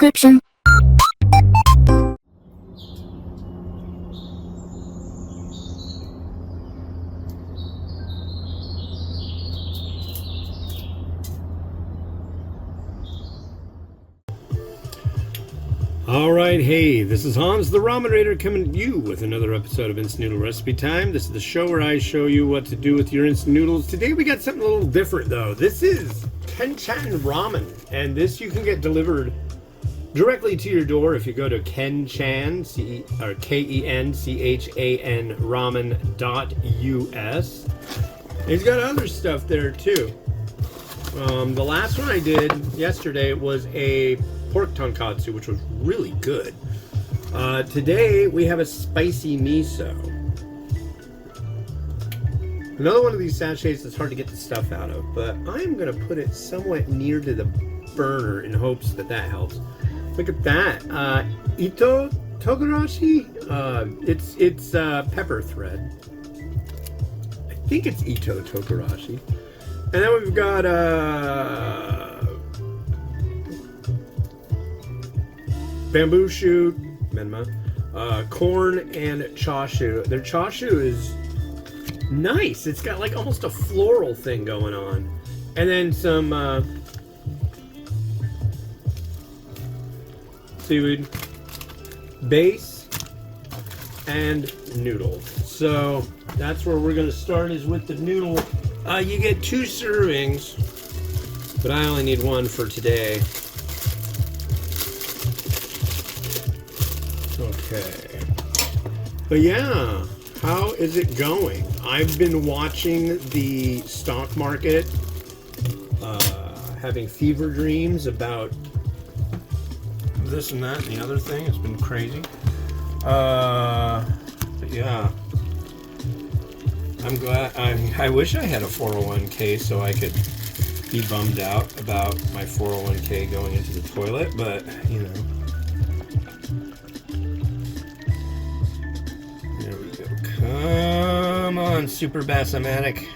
description. Alright, hey, this is Hans the Ramen Raider coming to you with another episode of Instant Noodle Recipe Time. This is the show where I show you what to do with your instant noodles. Today we got something a little different though. This is Kenchan Ramen, and this you can get delivered directly to your door if you go to Kenchan, Kenchan ramen.us. He's got other stuff there too. The last one I did yesterday was a pork tonkatsu, which was really good. Today we have a spicy miso. Another one of these sachets that's hard to get the stuff out of, but I'm going to put it somewhat near to the burner in hopes that that helps. Look at that. Ito togarashi? It's pepper thread. I think it's Ito togarashi. And then we've got bamboo shoot, menma, corn, and chashu. Their chashu is nice. It's got like almost a floral thing going on. And then some seaweed, base, and noodle. So that's where we're going to start, is with the noodle. You get 2 servings, but I only need 1 for today. Okay. But yeah, how is it going? I've been watching the stock market, having fever dreams about this and that and the other thing. It's been crazy. But yeah. I'm glad. I wish I had a 401k so I could be bummed out about my 401k going into the toilet, but you know. There we go. Come on, Super Bassomatic.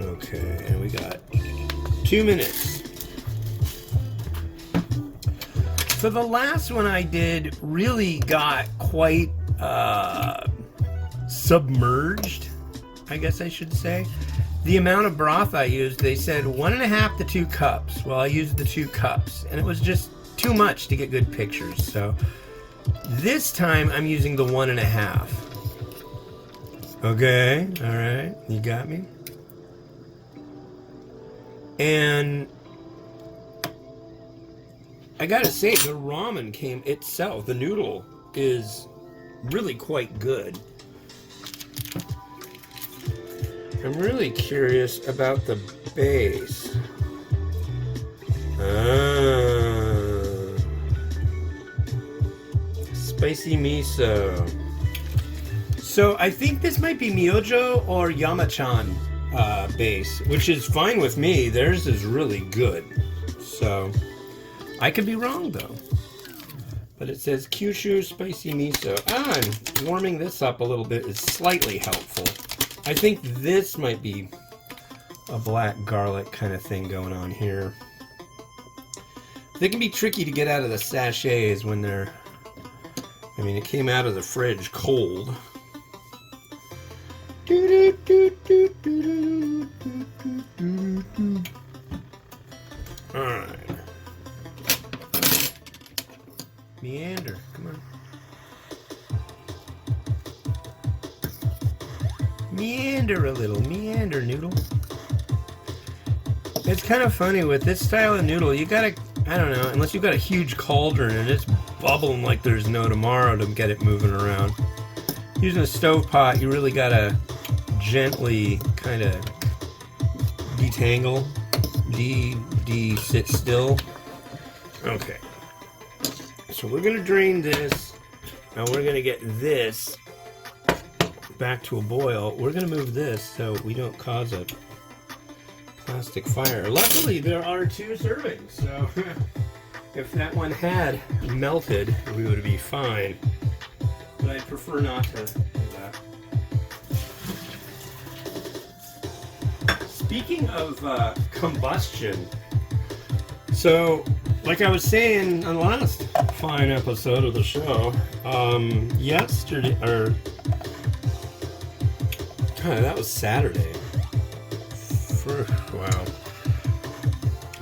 Okay, and we got 2 minutes. So the last one I did really got quite submerged, I guess I should say. The amount of broth I used, they said 1.5 to 2 cups. Well, I used the 2 cups, and it was just too much to get good pictures. So this time I'm using the 1.5. Okay, all right, you got me. And I gotta say, the ramen came itself. The noodle is really quite good. I'm really curious about the base. Spicy miso. So I think this might be Myojo or Yamachan base, which is fine with me. Theirs is really good. So I could be wrong though. But it says Kyushu spicy miso. I'm warming this up a little bit is slightly helpful. I think this might be a black garlic kind of thing going on here. They can be tricky to get out of the sachets when they're... I mean, it came out of the fridge cold. Alright. Meander, come on. Meander a little, meander, noodle. It's kind of funny with this style of noodle, you gotta, I don't know, unless you've got a huge cauldron and it's bubbling like there's no tomorrow to get it moving around. Using a stove pot, you really gotta gently kind of detangle, sit still. Okay. So we're going to drain this. Now we're going to get this back to a boil. We're going to move this so we don't cause a plastic fire. Luckily, there are 2 servings, so if that one had melted, we would be fine. But I prefer not to do that. Speaking of combustion, So, like I was saying on the last fine episode of the show, yesterday, or that was Saturday. Wow.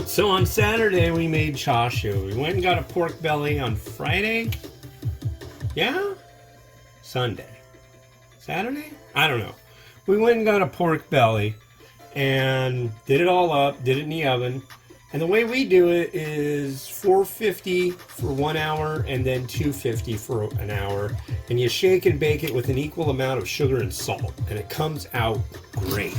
So on Saturday we made chashu. We went and got a pork belly on Friday. Yeah? Sunday. Saturday? I don't know. We went and got a pork belly and did it all up, did it in the oven. And the way we do it is 450 for 1 hour and then 250 for an hour. And you shake and bake it with an equal amount of sugar and salt. And it comes out great.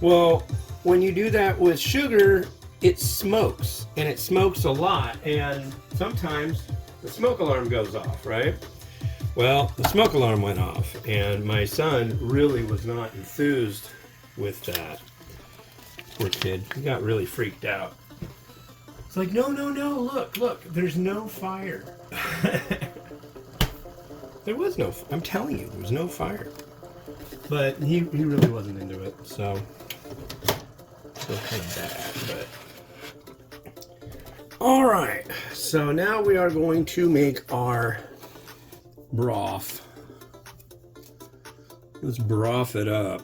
Well, when you do that with sugar, it smokes. And it smokes a lot. And sometimes the smoke alarm goes off, right? Well, the smoke alarm went off. And my son really was not enthused with that. Poor kid. He got really freaked out. It's like, no, look, there's no fire. There was no, I'm telling you, there was no fire. But he really wasn't into it, so still kind of bad, but. Alright, so now we are going to make our broth. Let's broth it up.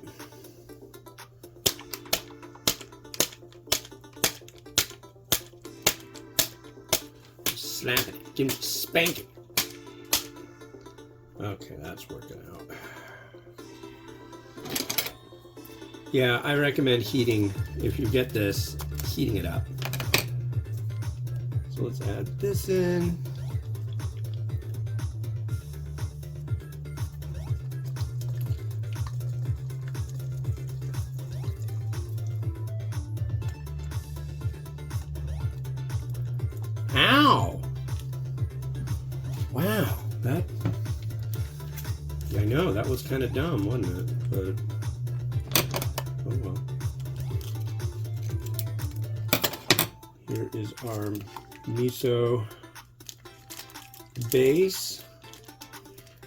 Slapping it, give it spanking. Okay, that's working out. Yeah, I recommend heating, if you get this, heating it up. So let's add this in. Ow! Wow, that, I know, that was kind of dumb, wasn't it? But oh well. Here is our miso base.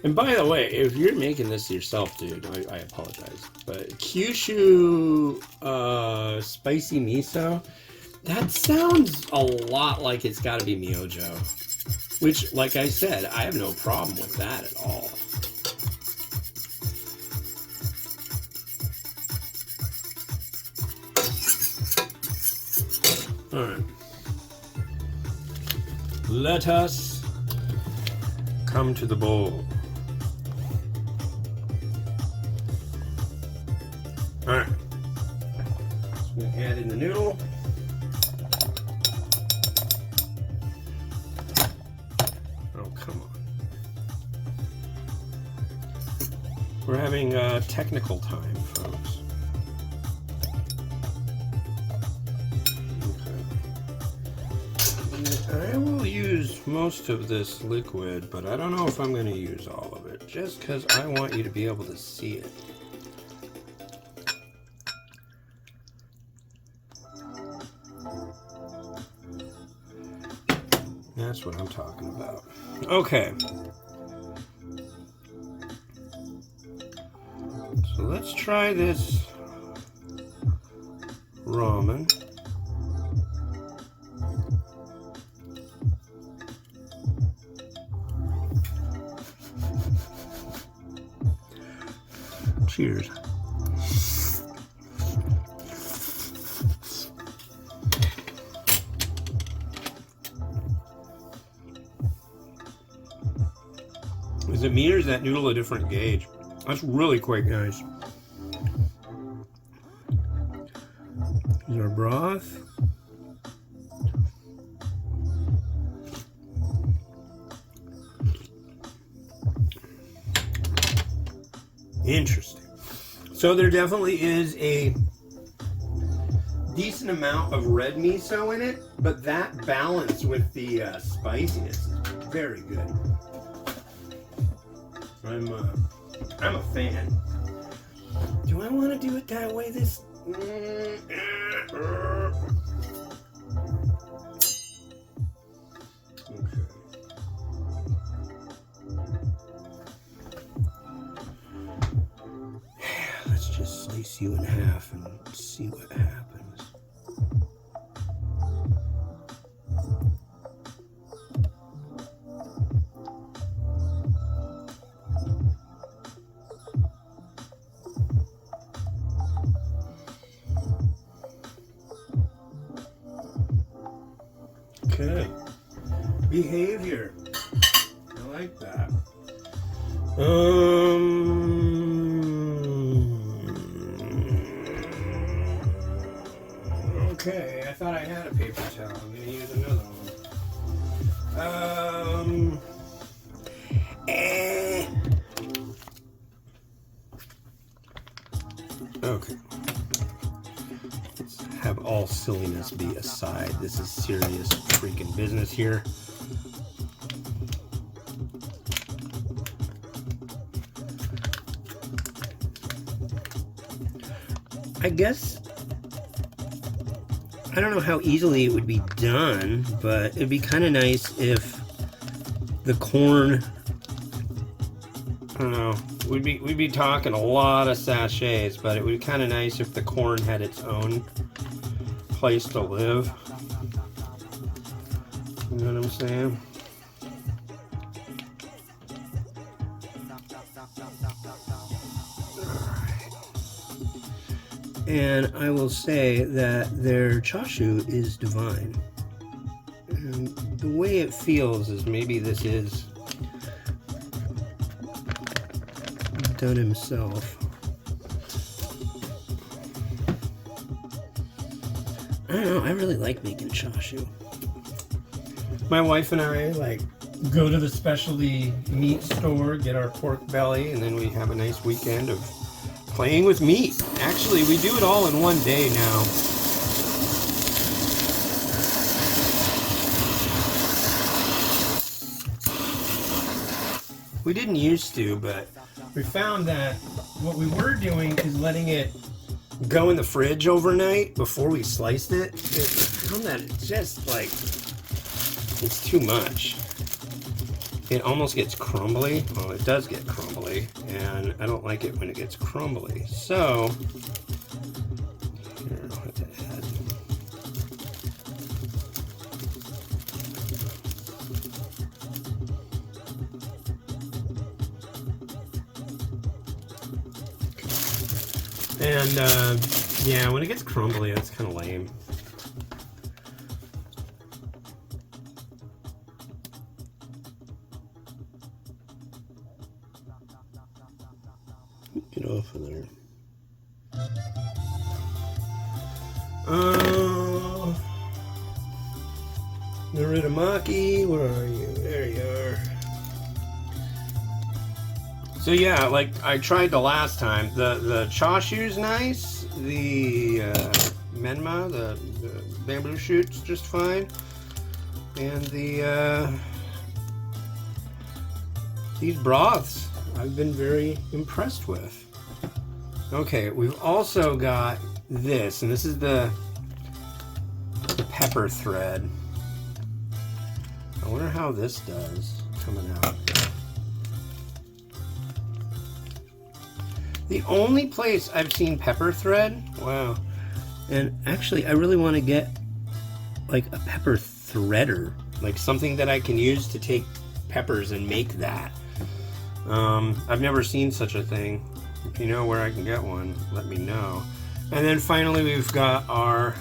And by the way, if you're making this yourself, dude, I apologize. But Kyushu spicy miso, that sounds a lot like it's got to be Myojo. Which, like I said, I have no problem with that at all. Alright. Let us come to the bowl. Alright. So I'm going to add in the noodle. Oh, come on. We're having technical time, folks. I will use most of this liquid, but I don't know if I'm going to use all of it, just because I want you to be able to see it. That's what I'm talking about. Okay. So let's try this ramen. Cheers. Is it me or is that noodle a different gauge? That's really quick, guys. Here's our broth. Interesting. So there definitely is a decent amount of red miso in it, but that balance with the spiciness is very good. I'm a fan. Do I want to do it that way? This. Okay. Let's just slice you in half and see what happens. behavior. I like that. Okay, I thought I had a paper towel. I'm gonna use another one. Okay. Let's have all silliness be aside. This is serious freaking business here. I guess I don't know how easily it would be done, but it'd be kind of nice if the corn, I don't know, we'd be talking a lot of sachets, but it would be kind of nice if the corn had its own place to live. You know what I'm saying? And I will say that their chashu is divine. And the way it feels is maybe this is done himself. I don't know, I really like making chashu. My wife and I like go to the specialty meat store, get our pork belly, and then we have a nice weekend of playing with meat. Actually, we do it all in one day now. We didn't used to, but we found that what we were doing is letting it go in the fridge overnight before we sliced it. We found that it's just like, it's too much. It almost gets crumbly. Well, it does get crumbly, and I don't like it when it gets crumbly. So, here, I'll have to add. And, yeah, when it gets crumbly, that's kind of lame. Get off of there. Narutamaki, where are you? There you are. So yeah, like I tried the last time. The chashu's nice. The menma, the bamboo shoot's just fine. And these broths I've been very impressed with. Okay, we've also got this, and this is the pepper thread. I wonder how this does coming out. The only place I've seen pepper thread, wow. And actually, I really want to get like a pepper threader, like something that I can use to take peppers and make that. I've never seen such a thing. If you know where I can get one, let me know. And then finally we've got our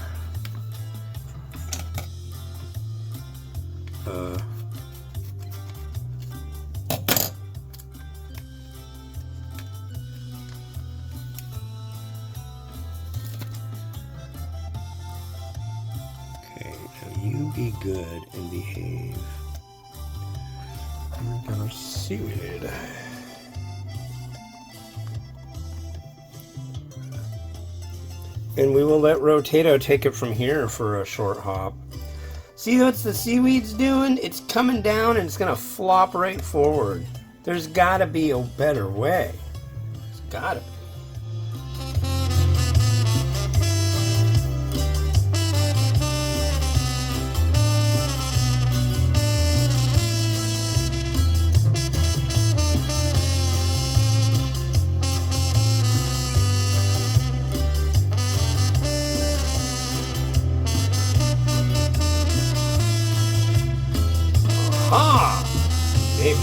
okay, now you be good and behave. We're gonna seaweed. And we will let Rotato take it from here for a short hop. See what the seaweed's doing? It's coming down and it's gonna flop right forward. There's gotta be a better way. There's gotta be. Ah, maybe.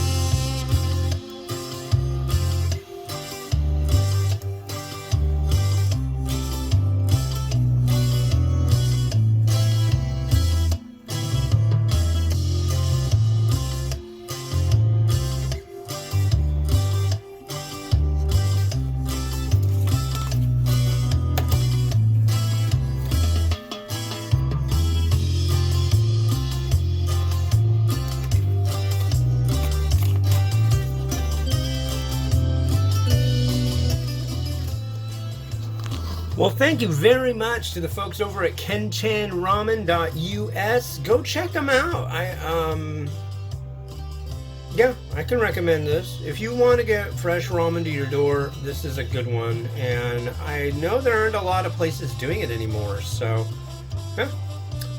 Well, thank you very much to the folks over at kenchanramen.us. Go check them out. Yeah, I can recommend this. If you want to get fresh ramen to your door, this is a good one. And I know there aren't a lot of places doing it anymore, so yeah.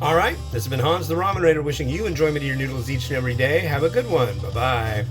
All right, this has been Hans the Ramen Raider wishing you enjoyment of your noodles each and every day. Have a good one. Bye-bye.